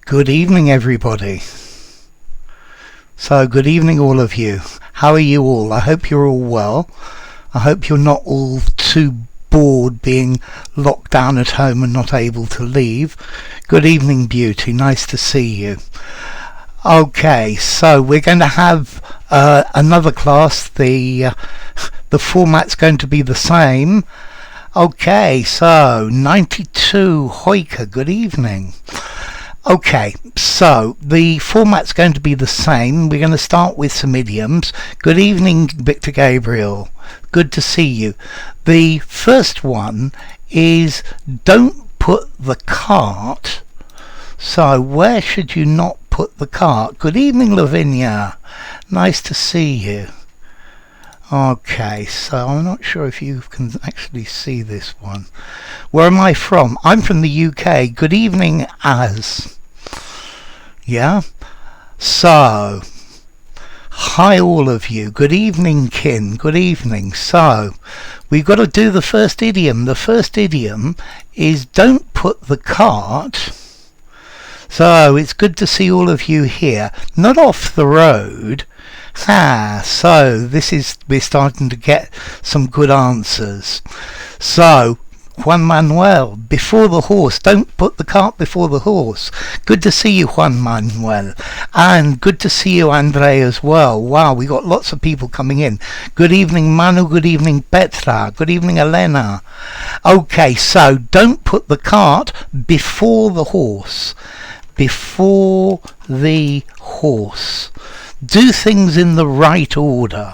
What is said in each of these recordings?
Good evening, everybody. So, good evening, all of you. How are you all? I hope you're all well. I hope you're not all too bored being locked down at home and not able to leave. Good evening, Beauty. Nice to see you. Okay, so we're going to have another class. The format's going to be the same. Okay, so 92 Hoika, good evening. Okay, so the format's going to be the same. We're going to start with some idioms. Good evening, Victor Gabriel. Good to see you. The first one is don't put the cart. So where should you not put the cart? Good evening, Lavinia. Nice to see you. Okay, so I'm not sure if you can actually see this one. Where am I from? I'm from the UK. Good evening, Az. Yeah? So, hi all of you. Good evening, Kin. Good evening. So, we've got to do the first idiom. The first idiom is don't put the cart. So, it's good to see all of you here. Not off the road. So we're starting to get some good answers. So, Juan Manuel, before the horse. Don't put the cart before the horse. Good to see you, Juan Manuel. And good to see you, Andre, as well. Wow, we got lots of people coming in. Good evening, Manu. Good evening, Petra. Good evening, Elena. Okay, so don't put the cart before the horse. Before the horse. Do things in the right order.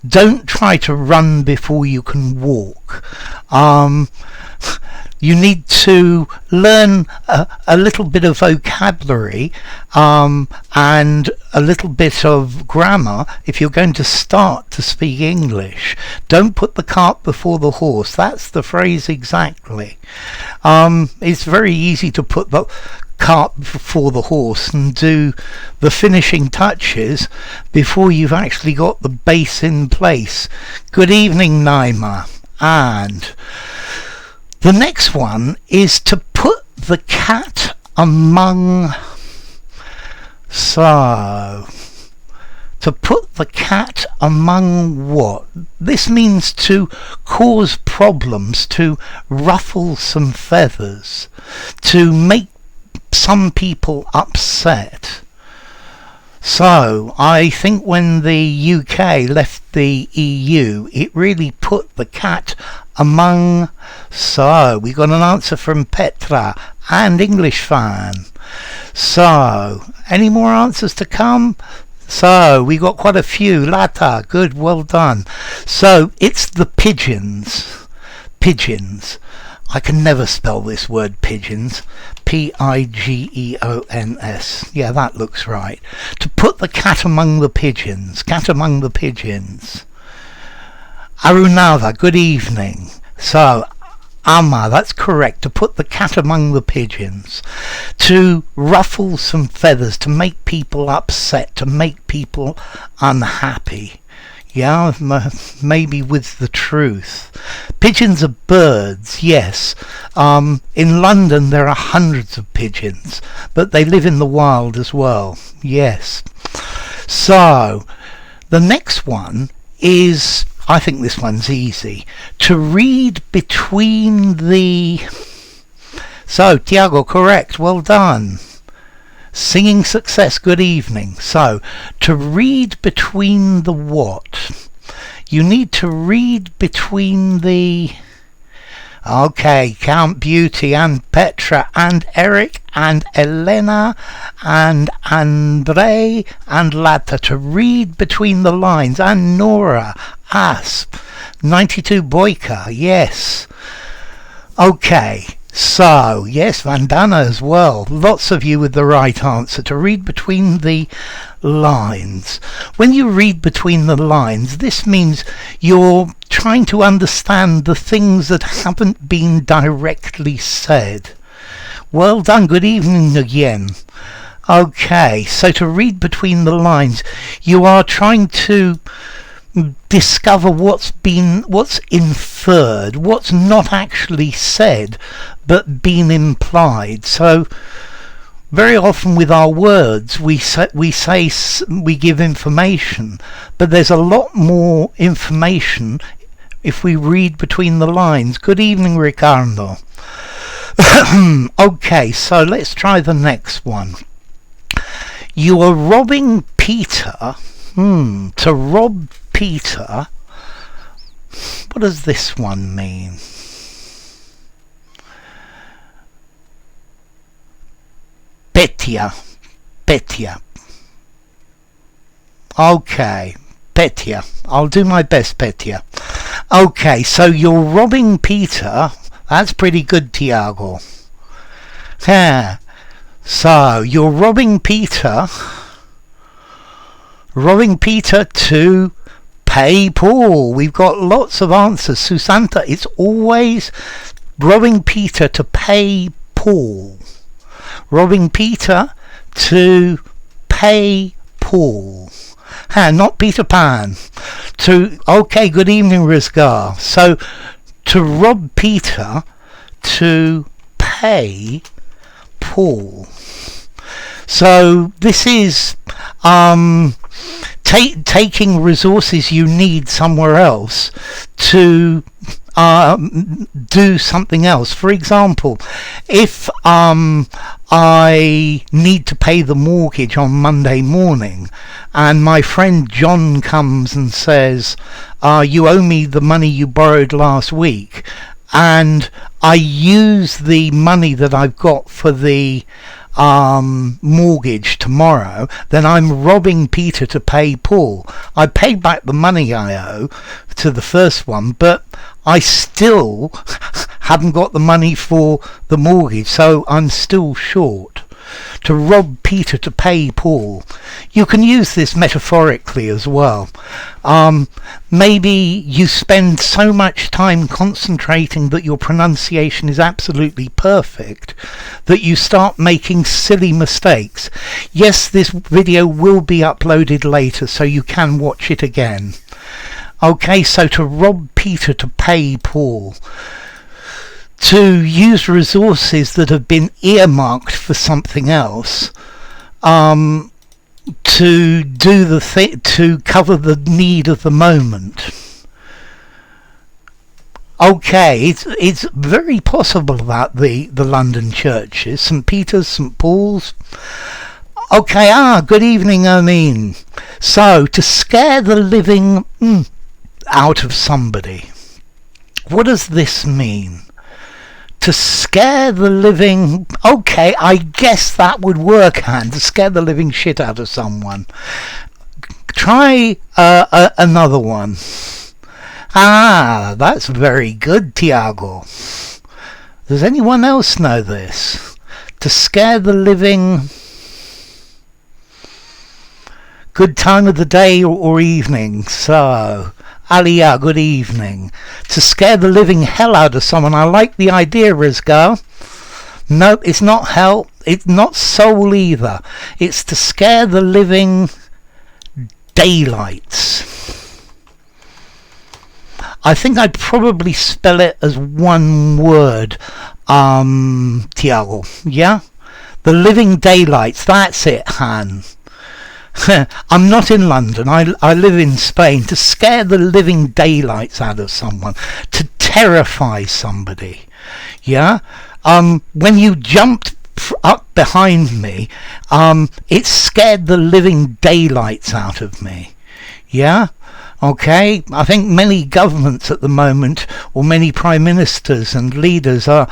Don't try to run before you can walk. You need to learn a little bit of vocabulary and a little bit of grammar if you're going to start to speak English. Don't put the cart before the horse. That's the phrase exactly. It's very easy to put the cart before the horse and do the finishing touches before you've actually got the base in place. Good evening, Naima. And the next one is to put the cat among. So, to put the cat among what? This means to cause problems, to ruffle some feathers, to make some people upset. So I think when the UK left the EU, it really put the cat among. So we got an answer from Petra and English fan. So any more answers to come? So we got quite a few. Lata, good, well done. So it's the pigeons. Pigeons. I can never spell this word pigeons. Pigeons. Yeah, that looks right. To put the cat among the pigeons. Cat among the pigeons. Arunava, good evening. So, Amma, that's correct. To put the cat among the pigeons. To ruffle some feathers. To make people upset. To make people unhappy. Yeah, maybe with the truth. Pigeons are birds, yes. In London there are hundreds of pigeons, but they live in the wild as well, yes. So, the next one is, I think this one's easy, to read between the. So, Tiago, correct, well done. Singing success, good evening. So, to read between the what? You need to read between the. Okay, Count Beauty and Petra and Eric and Elena and Andre and Lata. To read between the lines. And Nora, Asp, 92 Boyka, yes. Okay. So, yes, Vandana as well. Lots of you with the right answer. To read between the lines. When you read between the lines, this means you're trying to understand the things that haven't been directly said. Well done. Good evening again. Okay, so to read between the lines, you are trying to discover what's inferred, what's not actually said but been implied. So very often with our words we give information, but there's a lot more information if we read between the lines. Good evening, Ricardo. Okay, so let's try the next one. You are robbing Peter. To rob Peter. What does this one mean? Petya. Okay, Petya. I'll do my best, Petya. Okay, so you're robbing Peter. That's pretty good, Tiago. Yeah. So you're robbing Peter to pay Paul. We've got lots of answers. Susanta, it's always robbing Peter to pay Paul. Robbing Peter to pay Paul. Not Peter Pan. Okay, good evening, Rizgar. So, to rob Peter to pay Paul. So, this is taking resources you need somewhere else to do something else. For example, if I need to pay the mortgage on Monday morning and my friend John comes and says, you owe me the money you borrowed last week, and I use the money that I've got for the mortgage tomorrow, then I'm robbing Peter to pay Paul. I paid back the money I owe to the first one, but I still haven't got the money for the mortgage, so I'm still short. To rob Peter to pay Paul. You can use this metaphorically as well. Maybe you spend so much time concentrating that your pronunciation is absolutely perfect that you start making silly mistakes. Yes, this video will be uploaded later, so you can watch it again. Okay, so to rob Peter to pay Paul. To use resources that have been earmarked for something else, to do to cover the need of the moment. Okay, it's very possible that the London churches, St. Peter's, St. Paul's. Okay, good evening, Ermine. So, to scare the living out of somebody. What does this mean? To scare the living... Okay, I guess that would work, Han. To scare the living shit out of someone. Try another one. That's very good, Tiago. Does anyone else know this? To scare the living... Good time of the day or evening. So... Aliyah, good evening. To scare the living hell out of someone. I like the idea, Rizgar. No, it's not hell. It's not soul either. It's to scare the living daylights. I think I'd probably spell it as one word, Tiago. Yeah? The living daylights. That's it, Han. I'm not in London, I live in Spain. To scare the living daylights out of someone, to terrify somebody. Yeah? When you jumped up behind me, it scared the living daylights out of me. Yeah? Okay, I think many governments at the moment, or many prime ministers and leaders have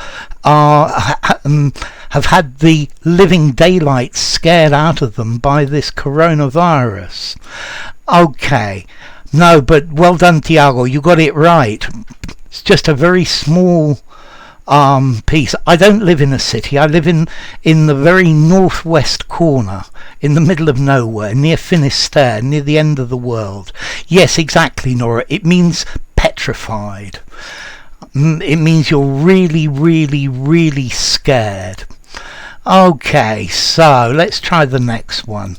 had the living daylights scared out of them by this coronavirus. Okay, no, but well done, Tiago, you got it right. It's just a very small piece. I don't live in a city. I live in the very northwest corner, in the middle of nowhere, near Finisterre, near the end of the world. Yes, exactly, Nora. It means petrified. It means you're really, really, really scared. Okay, so let's try the next one.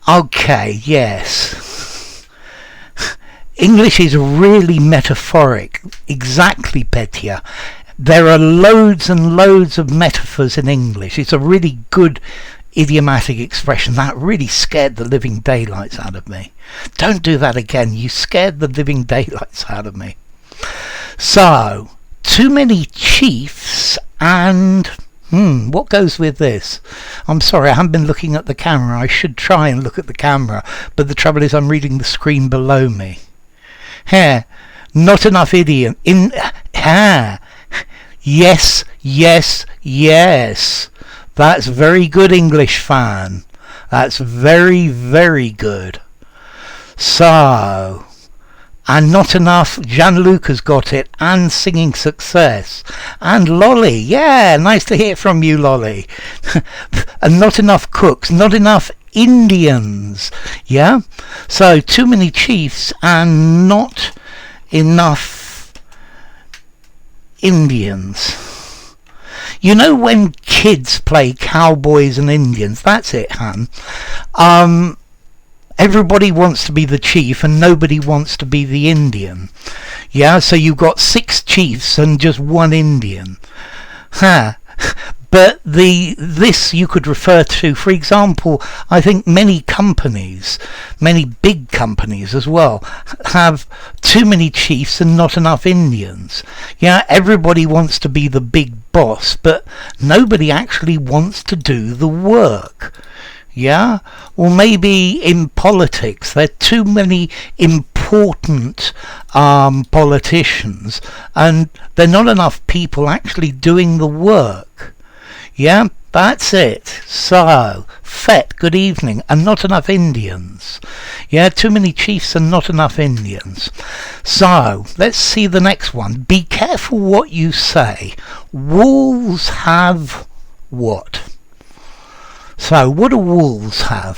Okay, yes. English is really metaphoric. Exactly, Petya. There are loads and loads of metaphors in English. It's a really good idiomatic expression. That really scared the living daylights out of me. Don't do that again. You scared the living daylights out of me. So, too many chiefs and... what goes with this? I'm sorry, I haven't been looking at the camera. I should try and look at the camera, but the trouble is I'm reading the screen below me. Here, not enough idiom. Yes, yes, yes. That's very good, English fan. That's very, very good. So, and not enough. Gianluca's got it. And singing success. And Lolly. Yeah, nice to hear from you, Lolly. And not enough cooks. Not enough Indians. Yeah? So, too many chiefs and not enough Indians. You know when kids play cowboys and Indians? That's it, Han. Everybody wants to be the chief and nobody wants to be the Indian. Yeah, so you've got 6 chiefs and just 1 Indian. But this you could refer to, for example, I think many companies, many big companies as well, have too many chiefs and not enough Indians. Yeah, everybody wants to be the big boss, but nobody actually wants to do the work. Yeah? Or maybe in politics there are too many important politicians and there are not enough people actually doing the work. Yeah, that's it. So, Fet, good evening, and not enough Indians. Yeah, too many chiefs and not enough Indians. So, let's see the next one. Be careful what you say. Wolves have what? So, what do wolves have?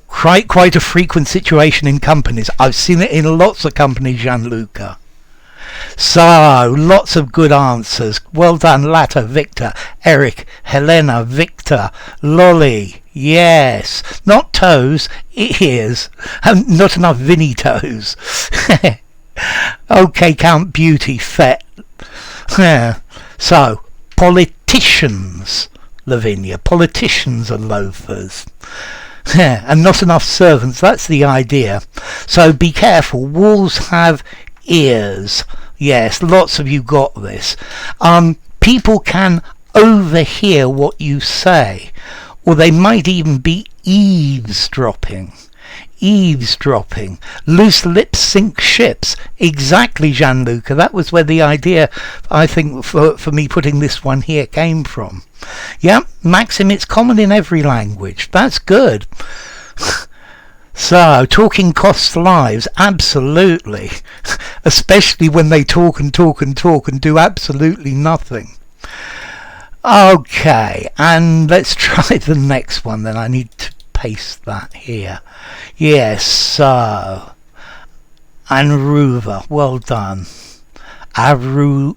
Quite a frequent situation in companies. I've seen it in lots of companies, Gianluca. So, lots of good answers. Well done, Latta, Victor, Eric, Helena, Victor, Lolly. Yes. Not toes, ears. Not enough Vinny toes. Okay, Count Beauty, Fet. So, politicians, Lavinia. Politicians are loafers. And not enough servants. That's the idea. So, be careful. Wolves have ears. Yes, lots of you got this. People can overhear what you say, or they might even be eavesdropping. Eavesdropping. Loose lips sink ships. Exactly, Gianluca. That was where the idea, I think, for me putting this one here came from. Yeah, Maxim, it's common in every language. That's good. So, talking costs lives, absolutely. Especially when they talk and talk and talk and do absolutely nothing. Okay, and let's try the next one then. I need to paste that here. Yes, so. Anruva, well done. Arunava.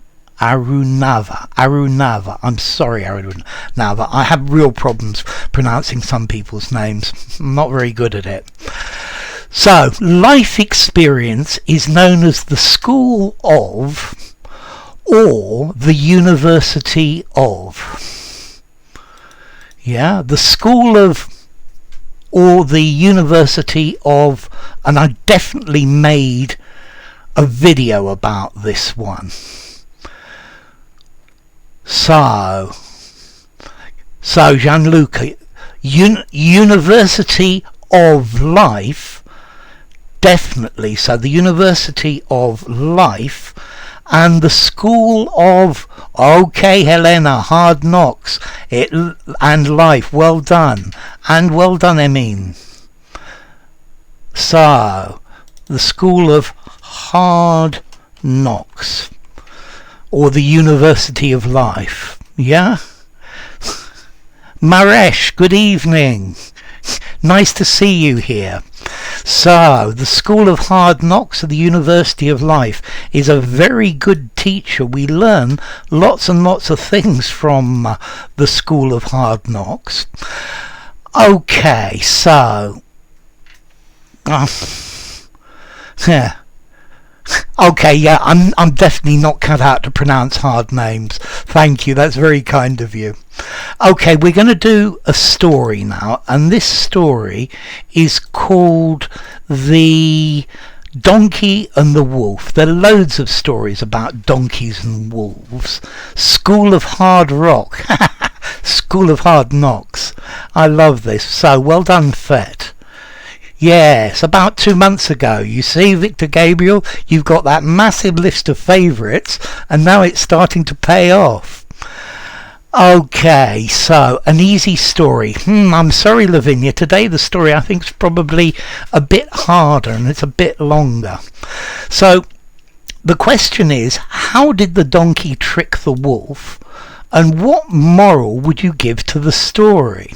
I'm sorry, Arunava. I have real problems pronouncing some people's names. I'm not very good at it. So, life experience is known as the school of or the university of. Yeah, the school of or the university of, and I definitely made a video about this one. So Gianluca, University of Life, definitely. So the University of Life and the School of, okay, Helena, Hard Knocks, and Life. Well done. And well done, Emin. So, the School of Hard Knocks. Or the University of Life. Yeah? Maresh, good evening. Nice to see you here. So, the School of Hard Knocks of the University of Life is a very good teacher. We learn lots and lots of things from the School of Hard Knocks. Okay, so... Okay, yeah, I'm definitely not cut out to pronounce hard names. Thank you, that's very kind of you. Okay, we're going to do a story now, and this story is called The Donkey and the Wolf. There are loads of stories about donkeys and wolves. School of Hard Rock. School of Hard Knocks. I love this. So, well done, Fett. Yes, about 2 months ago. You see, Victor Gabriel, you've got that massive list of favourites, and now it's starting to pay off. Okay, so an easy story. I'm sorry, Lavinia. Today the story I think is probably a bit harder and it's a bit longer. So the question is, how did the donkey trick the wolf, and what moral would you give to the story?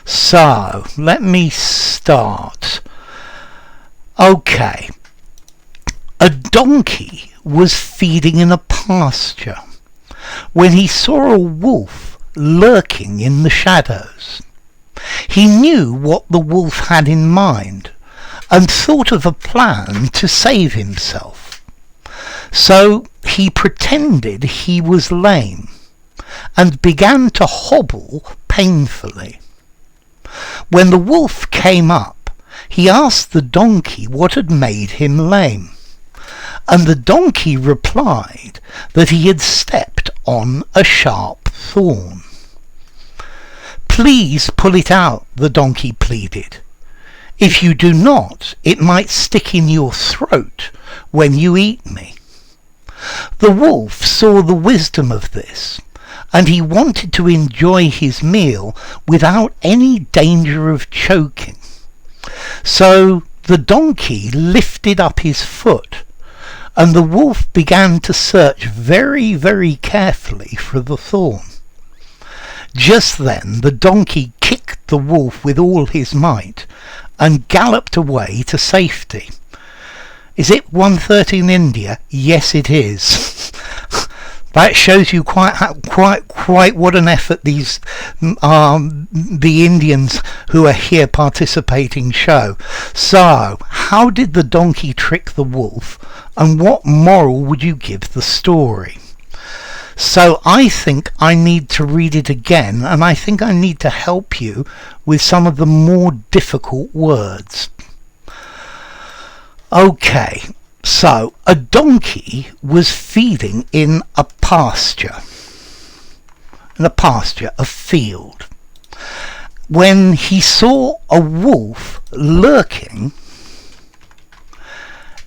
So let me start. Okay, a donkey was feeding in a pasture when he saw a wolf lurking in the shadows. He knew what the wolf had in mind and thought of a plan to save himself. So he pretended he was lame and began to hobble painfully. When the wolf came up, he asked the donkey what had made him lame, and the donkey replied that he had stepped on a sharp thorn. "Please pull it out," the donkey pleaded. "If you do not, it might stick in your throat when you eat me." The wolf saw the wisdom of this, and he wanted to enjoy his meal without any danger of choking. So the donkey lifted up his foot, and the wolf began to search very, very carefully for the thorn. Just then the donkey kicked the wolf with all his might and galloped away to safety. Is it 1:30 in India? Yes, it is. That shows you quite what an effort these the Indians who are here participating show. So, how did the donkey trick the wolf, and what moral would you give the story? So I think I need to read it again, and I think I need to help you with some of the more difficult words. Okay. So, a donkey was feeding in a pasture, a field, when he saw a wolf lurking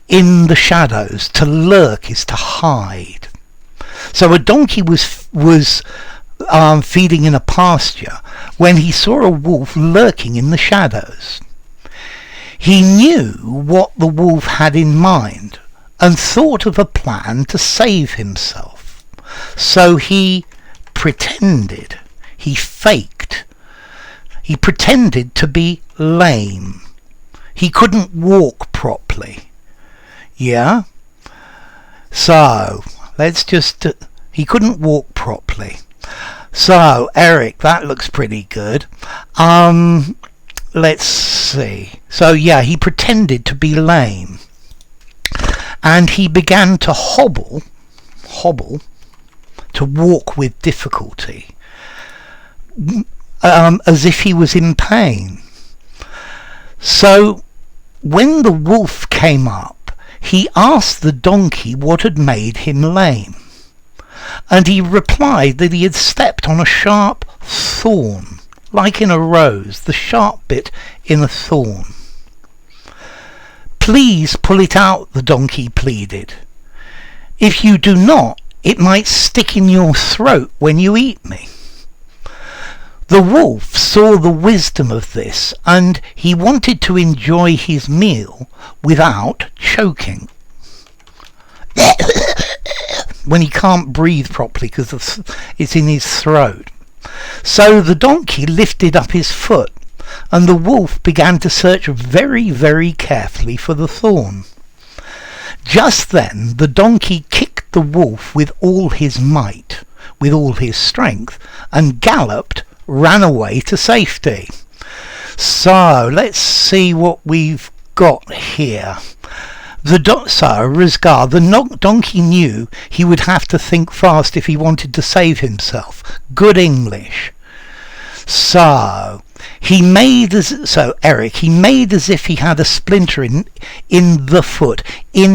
in the shadows. To lurk is to hide. So a donkey was feeding in a pasture when he saw a wolf lurking in the shadows. He knew what the wolf had in mind and thought of a plan to save himself. So he pretended, he pretended to be lame. He couldn't walk properly. Yeah? So, he couldn't walk properly. So, Eric, that looks pretty good. Let's see. So yeah, he pretended to be lame, and he began to hobble, to walk with difficulty, as if he was in pain. So when the wolf came up, he asked the donkey what had made him lame, and he replied that he had stepped on a sharp thorn, like in a rose, the sharp bit in a thorn. "Please pull it out," the donkey pleaded. "If you do not, it might stick in your throat when you eat me." The wolf saw the wisdom of this, and he wanted to enjoy his meal without choking. When he can't breathe properly because it's in his throat. So the donkey lifted up his foot, and the wolf began to search very, very carefully for the thorn. Just then the donkey kicked the wolf with all his might, with all his strength, and ran away to safety. So let's see what we've got here. The donkey knew he would have to think fast if he wanted to save himself. Good English. Eric, he made as if he had a splinter in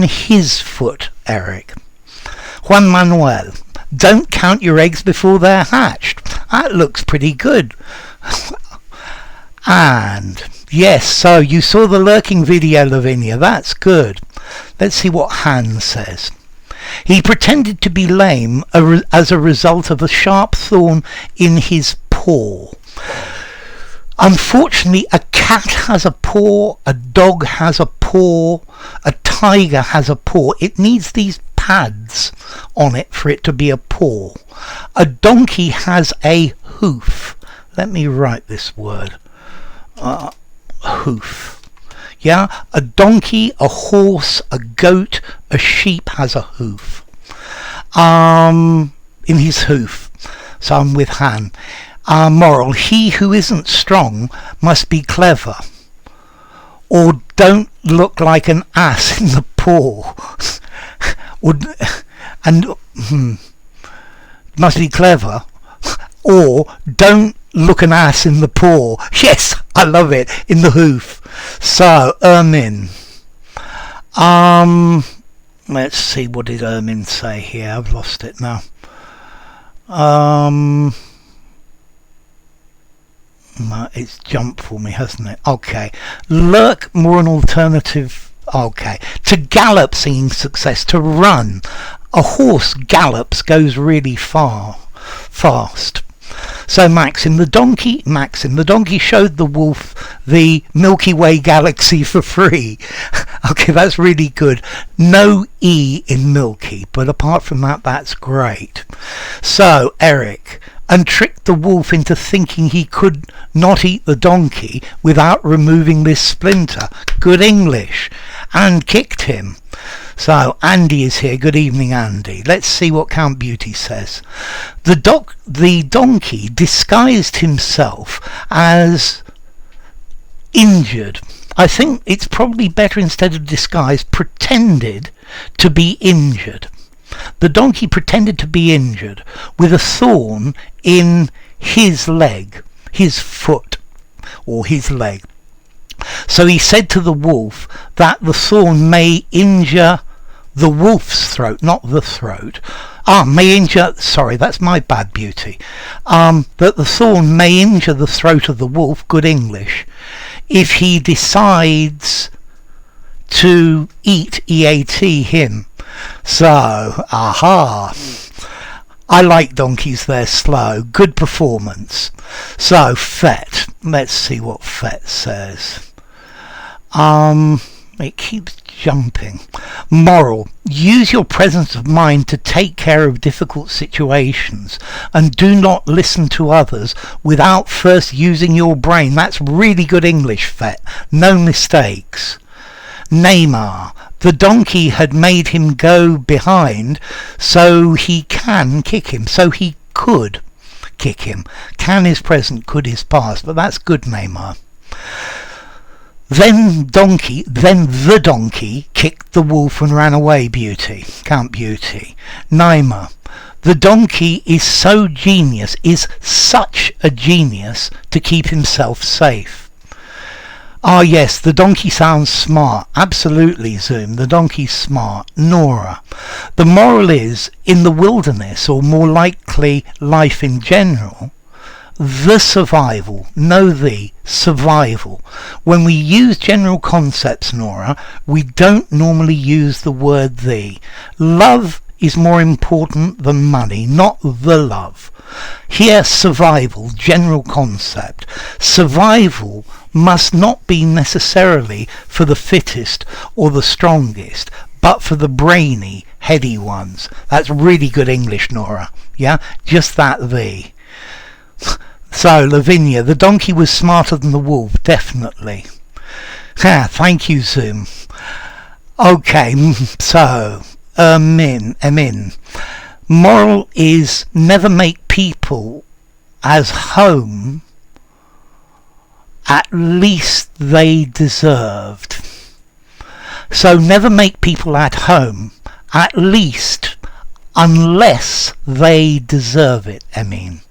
his foot, Eric. Juan Manuel, don't count your eggs before they're hatched. That looks pretty good. And yes, so you saw the lurking video, Lavinia. That's good. Let's see what Han says. He pretended to be lame as a result of a sharp thorn in his paw. Unfortunately, a cat has a paw, a dog has a paw, a tiger has a paw. It needs these pads on it for it to be a paw. A donkey has a hoof. Let me write this word. Hoof. Yeah, a donkey, a horse, a goat, a sheep has a hoof. In his hoof. So I'm with Han. Moral, he who isn't strong must be clever, or don't look like an ass in the paw. Must be clever, or don't look an ass in the paw. Yes, I love it. In the hoof. So Ermin. Let's see, what did Ermin say here? I've lost it now. It's jumped for me, hasn't it? Okay. Lurk, more an alternative. Okay. To gallop, singing success. To run. A horse gallops, goes really fast. So Maxim the donkey showed the wolf the Milky Way galaxy for free. Okay, that's really good. No E in Milky, but apart from that, that's great. So Eric, and tricked the wolf into thinking he could not eat the donkey without removing this splinter. Good English. And kicked him. So Andy is here. Good evening, Andy. Let's see what Count Beauty says. The donkey disguised himself as injured. I think it's probably better, instead of disguise, pretended to be injured. The donkey pretended to be injured with a thorn in his leg, his foot, or his leg. So he said to the wolf that the thorn may injure the wolf's throat, not the throat. That's my bad, Beauty. That the thorn may injure the throat of the wolf, good English, if he decides to eat him. So, aha. I like donkeys, they're slow. Good performance. So, Fet. Let's see what Fet says. It keeps jumping. Moral. Use your presence of mind to take care of difficult situations, and do not listen to others without first using your brain. That's really good English, Fet. No mistakes. Neymar. The donkey had made him go behind, so he can kick him. So he could kick him. Can is present, could is past. But that's good, Neymar. Then the donkey kicked the wolf and ran away, Beauty. Count Beauty. Neymar. The donkey is such a genius to keep himself safe. Ah yes, the donkey sounds smart. Absolutely, Zoom. The donkey's smart. Nora. The moral is, in the wilderness, or more likely life in general, the survival. When we use general concepts, Nora, we don't normally use the word the. Love is more important than money, not the love. Here, survival, general concept. Survival must not be necessarily for the fittest or the strongest, but for the brainy, heady ones. That's really good English, Nora. Yeah, just that the. So, Lavinia, the donkey was smarter than the wolf, definitely. Thank you, Zoom. Okay, so, Emin. Moral is never make people as home at least they deserved. So never make people at home, at least unless they deserve it, I mean.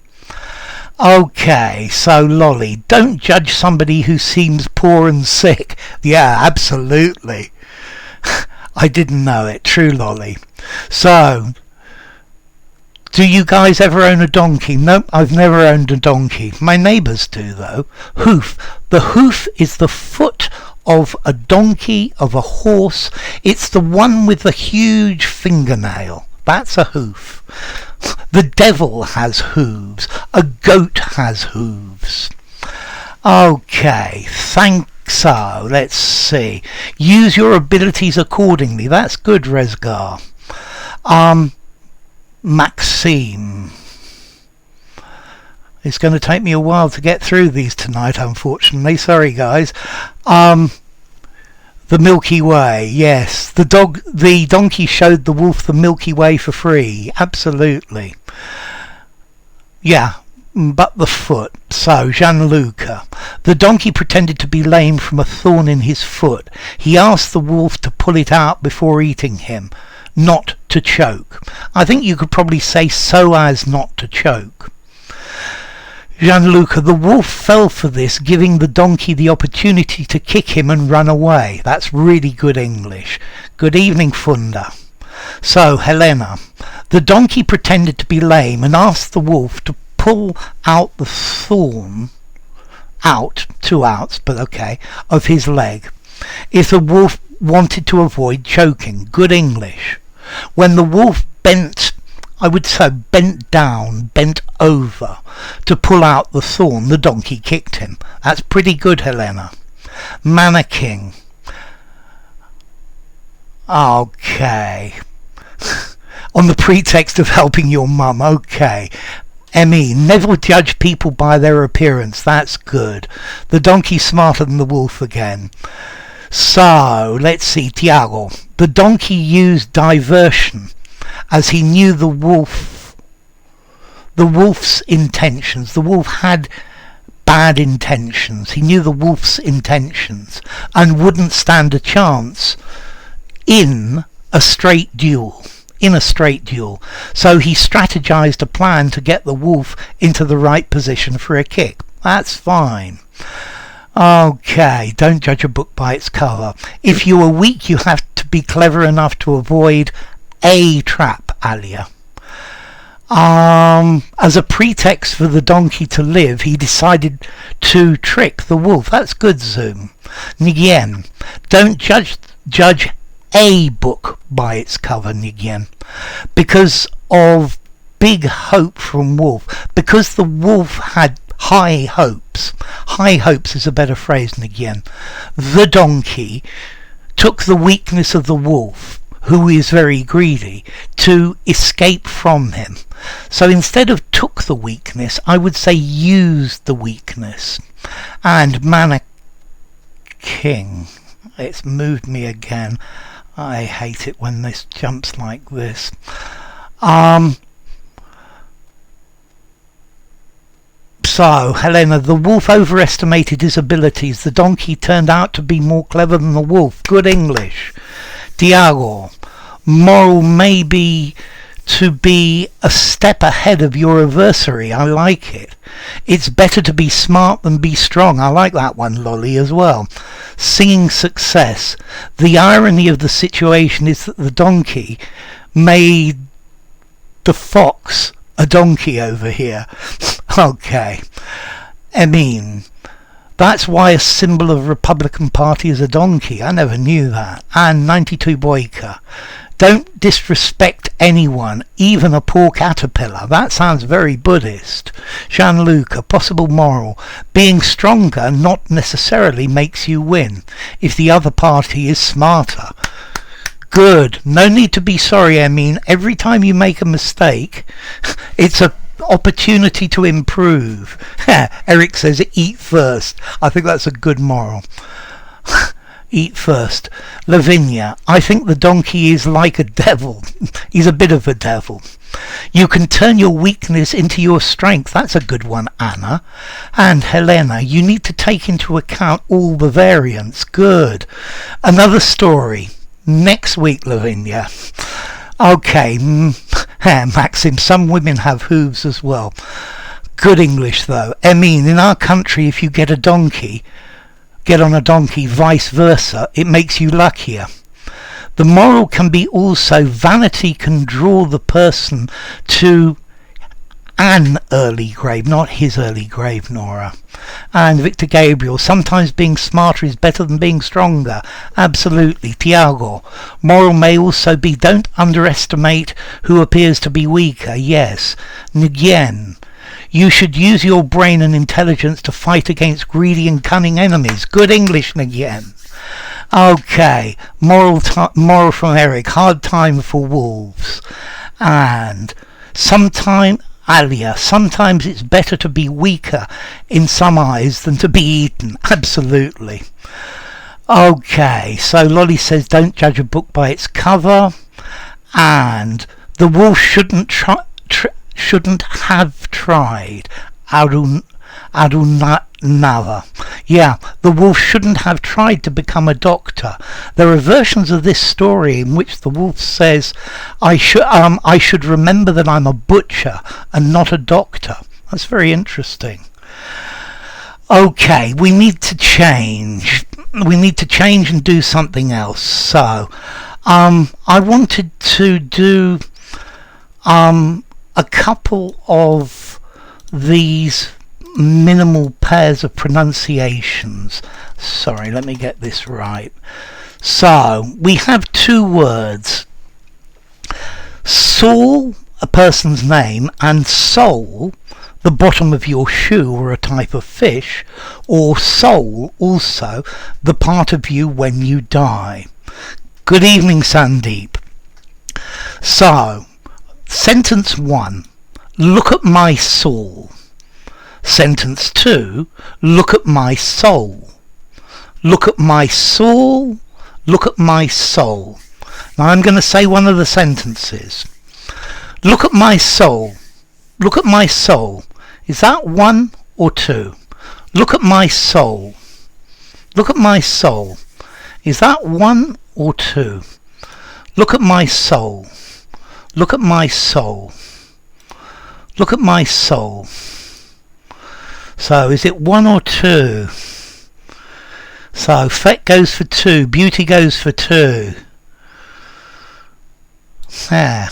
Okay, so Lolly, don't judge somebody who seems poor and sick. Yeah, absolutely. I didn't know it. True, Lolly. So, do you guys ever own a donkey? Nope, I've never owned a donkey. My neighbours do, though. Hoof. The hoof is the foot of a donkey, of a horse. It's the one with the huge fingernail. That's a hoof. The devil has hooves. A goat has hooves. Okay, so let's see. Use your abilities accordingly. That's good, Resgar. Maxime. It's going to take me a while to get through these tonight, unfortunately. Sorry, guys. The Milky Way, yes. The donkey showed the wolf the Milky Way for free. Absolutely. Yeah, but the foot. So, Gianluca. The donkey pretended to be lame from a thorn in his foot. He asked the wolf to pull it out before eating him, not to choke. I think you could probably say so as not to choke. Gianluca, the wolf fell for this, giving the donkey the opportunity to kick him and run away. That's really good English. Good evening, Funda. So, Helena, the donkey pretended to be lame and asked the wolf to pull out the thorn, two outs, but okay, of his leg, if the wolf wanted to avoid choking. Good English. When the wolf bent down, bent over to pull out the thorn, the donkey kicked him. That's pretty good, Helena. Mannequin. Okay. On the pretext of helping your mum. Okay. Emmy, never judge people by their appearance. That's good. The donkey's smarter than the wolf again. So, let's see. Tiago. The donkey used diversion as he knew the wolf's intentions. The wolf had bad intentions. He knew the wolf's intentions and wouldn't stand a chance in a straight duel. So he strategized a plan to get the wolf into the right position for a kick. That's fine. Okay, don't judge a book by its cover. If you are weak, you have to be clever enough to avoid a trap, Alia. As a pretext for the donkey to live, he decided to trick the wolf. That's good, Zoom. Nigien, don't judge a book by its cover, Nigien. Because of big hope from wolf. Because the wolf had high hopes. High hopes is a better phrase, Nigien. The donkey took the weakness of the wolf, who is very greedy, to escape from him. So instead of took the weakness, I would say used the weakness. And Mannequin. It's moved me again. I hate it when this jumps like this. So, Helena, the wolf overestimated his abilities. The donkey turned out to be more clever than the wolf. Good English. Diago, moral may be to be a step ahead of your adversary. I like it. It's better to be smart than be strong. I like that one, Lolly, as well. Singing success. The irony of the situation is that the donkey made the fox a donkey over here. Okay. I mean, that's why a symbol of Republican Party is a donkey. I never knew that. And 92 Boyka. Don't disrespect anyone, even a poor caterpillar. That sounds very Buddhist. Gianluca, possible moral. Being stronger not necessarily makes you win, if the other party is smarter. Good. No need to be sorry, I mean. Every time you make a mistake, it's an opportunity to improve. Eric says, eat first. I think that's a good moral. Eat first. Lavinia, I think the donkey is like a devil. He's a bit of a devil. You can turn your weakness into your strength. That's a good one, Anna. And Helena, you need to take into account all the variants. Good. Another story. next week, Lavinia. Okay, Maxim, some women have hooves as well. Good English though. I mean, in our country, if you get on a donkey, vice versa, it makes you luckier. The moral can be also vanity can draw the person to an early grave, not his early grave, Nora. And Victor Gabriel, sometimes being smarter is better than being stronger. Absolutely. Tiago, moral may also be don't underestimate who appears to be weaker. Yes. Nguyen, you should use your brain and intelligence to fight against greedy and cunning enemies. Good English, Nguyen. Okay, moral from Eric, hard time for wolves. And Alia, sometimes it's better to be weaker in some eyes than to be eaten. Absolutely. Okay, so Lolly says don't judge a book by its cover. And the wolf shouldn't have tried. Adunava. Yeah, the wolf shouldn't have tried to become a doctor. There are versions of this story in which the wolf says, I should remember that I'm a butcher and not a doctor. That's very interesting. Okay, we need to change. We need to change and do something else. So, I wanted to do a couple of these minimal pairs of pronunciations. Sorry, let me get this right. So we have two words, Saul, a person's name, and sole, the bottom of your shoe or a type of fish, or soul, also the part of you when you die. Good evening, Sandeep. So sentence 1, look at my soul. Sentence 2, look at my soul. Look at my soul. Look at my soul. Now I'm going to say one of the sentences. Look at my soul. Look at my soul. Is that 1 or 2? Look at my soul. Look at my soul. Is that 1 or 2? Look at my soul. Look at my soul. Look at my soul. So is it 1 or 2? So Fet goes for 2. Beauty goes for 2. There.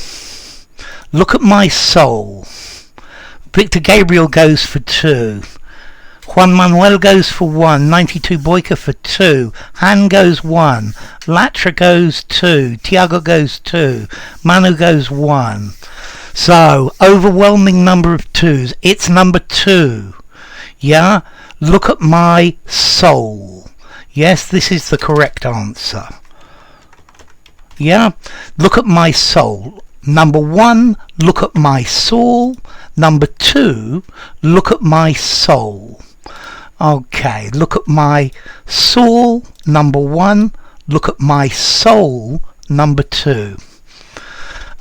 Look at my soul. Victor Gabriel goes for 2. Juan Manuel goes for 1. 92 Boyka for 2. Han goes 1. Latra goes 2. Tiago goes 2. Manu goes 1. So overwhelming number of 2s. It's number 2. Yeah, look at my soul. Yes, this is the correct answer. Yeah, look at my soul. Number 1, look at my soul. Number 2, look at my soul. Okay, look at my soul. Number 1, look at my soul. Number 2.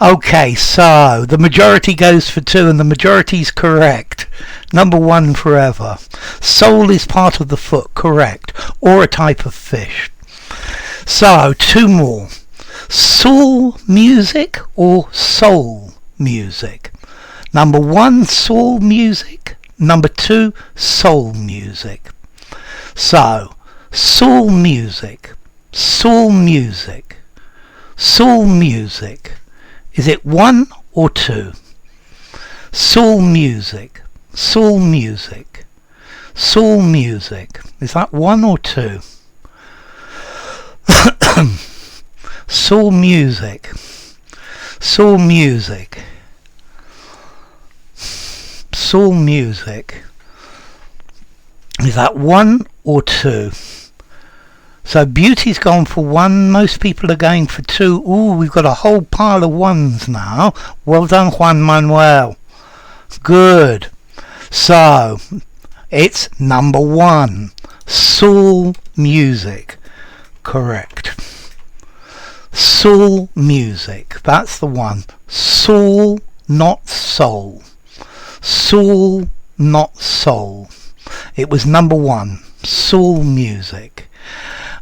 Okay, so the majority goes for 2 and the majority's correct. Number 1 forever. Sole is part of the foot, correct. Or a type of fish. So, 2 more. Saul music or soul music? Number 1, soul music. Number 2, soul music. So, soul music. Soul music. Soul music. Is it 1 or 2? Soul music. Soul music. Soul music. Is that 1 or 2? Soul music. Soul music. Soul music. Is that 1 or 2? So Beauty's gone for 1. Most people are going for 2. Ooh, we've got a whole pile of 1s now. Well done, Juan Manuel. Good. So it's number 1. Soul music. Correct. Soul music. That's the one. Soul, not soul. Soul, not soul. It was number 1. Soul music.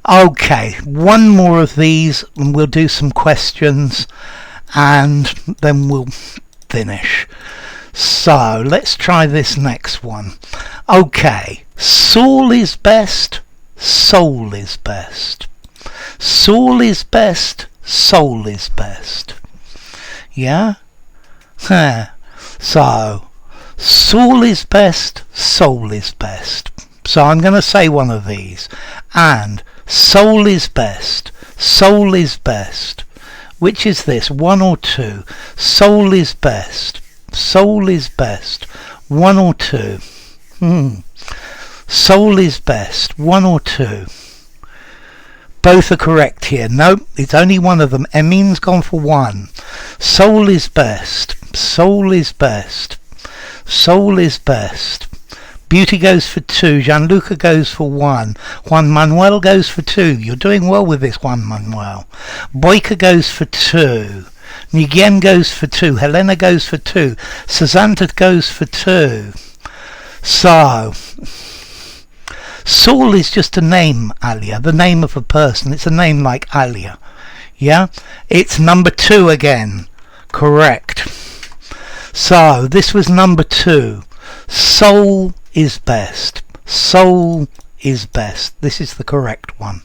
Okay, one more of these and we'll do some questions and then we'll finish. So let's try this next one. Okay, Saul is best, soul is best. Saul is best, soul is best. Yeah? So, Saul is best, soul is best. So I'm going to say one of these. And soul is best, soul is best. Which is this, 1 or 2? Soul is best, soul is best. 1 or 2? Soul is best, 1 or 2? Both are correct here. No, it's only one of them. Emin's gone for 1. Soul is best, soul is best, soul is best. Beauty goes for 2. Gianluca goes for 1. Juan Manuel goes for 2. You're doing well with this, Juan Manuel. Boyka goes for 2. Nguyen goes for 2. Helena goes for 2. Sazanta goes for 2. So, Saul is just a name, Alia. The name of a person. It's a name like Alia. Yeah? It's number 2 again. Correct. So, this was number 2. Soul is best. Soul is best. This is the correct one.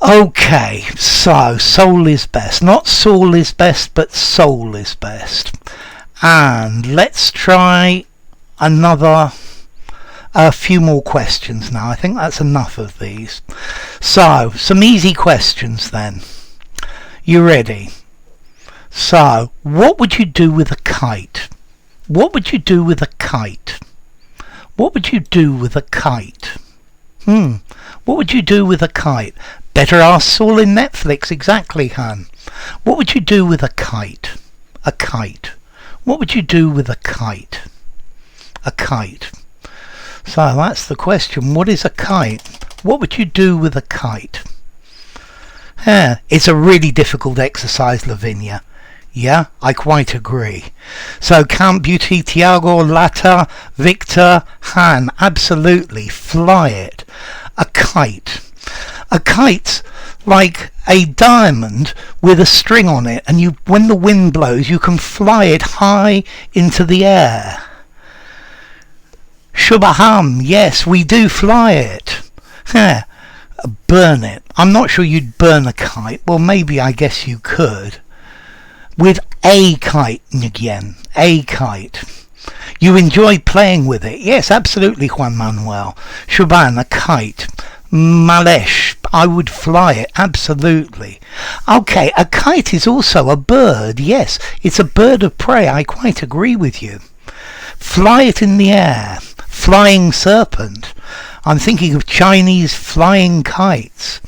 Okay, so soul is best. Not Saul is best, but soul is best. And let's try a few more questions now. I think that's enough of these. So, some easy questions then. You ready? So, what would you do with a kite? What would you do with a kite? What would you do with a kite? What would you do with a kite? Better ask Saul in Netflix. Exactly, hun. What would you do with a kite? A kite. What would you do with a kite? A kite. So that's the question. What is a kite? What would you do with a kite? It's a really difficult exercise, Lavinia. Yeah, I quite agree. So Count Beauty, Tiago, Lata, Victor, Han, absolutely, fly it. A kite. A kite's like a diamond with a string on it, and when the wind blows, you can fly it high into the air. Shubaham, yes, we do fly it. Burn it. I'm not sure you'd burn a kite. Well, maybe, I guess you could. With a kite, again, a kite. You enjoy playing with it. Yes, absolutely, Juan Manuel. Shuban, a kite. Malesh, I would fly it, absolutely. Okay, a kite is also a bird. Yes, it's a bird of prey. I quite agree with you. Fly it in the air. Flying serpent. I'm thinking of Chinese flying kites.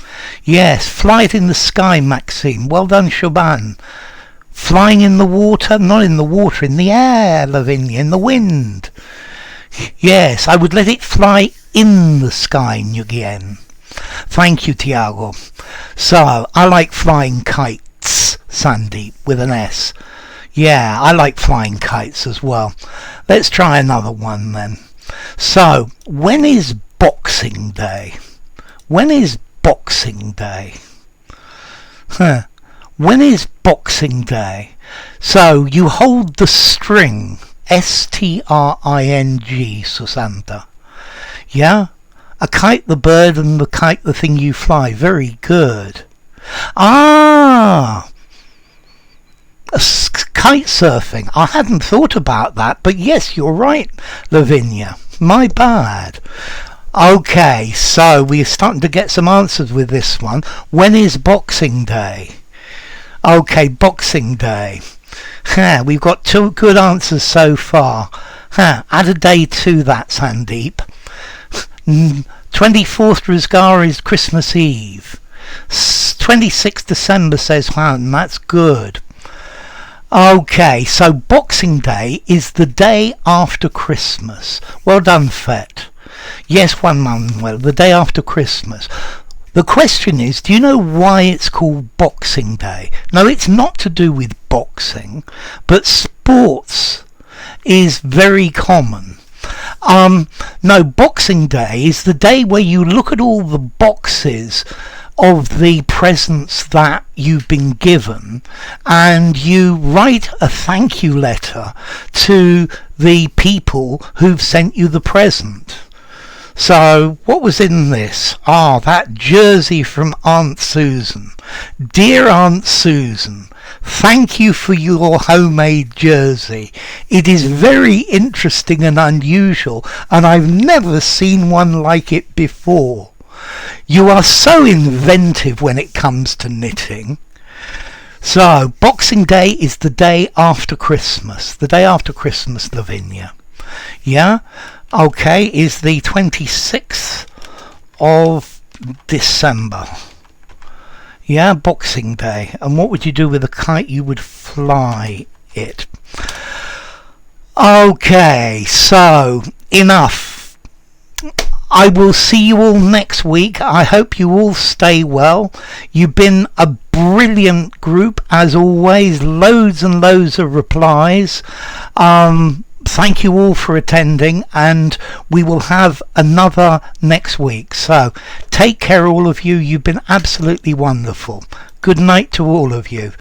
Yes, fly it in the sky, Maxime. Well done, Shuban. Flying in the water? Not in the water, in the air, Lavinia, in the wind. Yes, I would let it fly in the sky, Nguyen. Thank you, Tiago. So, I like flying kites, Sandeep, with an S. Yeah, I like flying kites as well. Let's try another one then. So, when is Boxing Day? When is Boxing Day? When is Boxing Day? So you hold the string, string, Susanta. Yeah? A kite the bird and the kite the thing you fly. Very good. Kite surfing. I hadn't thought about that, but yes, you're right, Lavinia. My bad. Okay, so we're starting to get some answers with this one. When is Boxing Day? Okay, Boxing Day. We've got 2 good answers so far. Add a day to that, Sandeep. 24th Rizgar is Christmas Eve. 26th December says Juan. That's good. Okay, so Boxing Day is the day after Christmas. Well done, Fet. Yes, Juan Manuel, the day after Christmas. The question is, do you know why it's called Boxing Day? No, it's not to do with boxing, but sports is very common. No, Boxing Day is the day where you look at all the boxes of the presents that you've been given and you write a thank you letter to the people who've sent you the present. So what was in this? That jersey from Aunt Susan. Dear Aunt Susan, thank you for your homemade jersey. It is very interesting and unusual, and I've never seen one like it before. You are so inventive when it comes to knitting. So, Boxing Day is the day after Christmas. The day after Christmas, Lavinia. Yeah? Okay, is the 26th of December. Yeah, Boxing Day. And what would you do with a kite? You would fly it. Okay, so enough. I will see you all next week. I hope you all stay well. You've been a brilliant group as always. Loads and loads of replies. Thank you all for attending, and we will have another next week. So take care, all of you. You've been absolutely wonderful. Good night to all of you.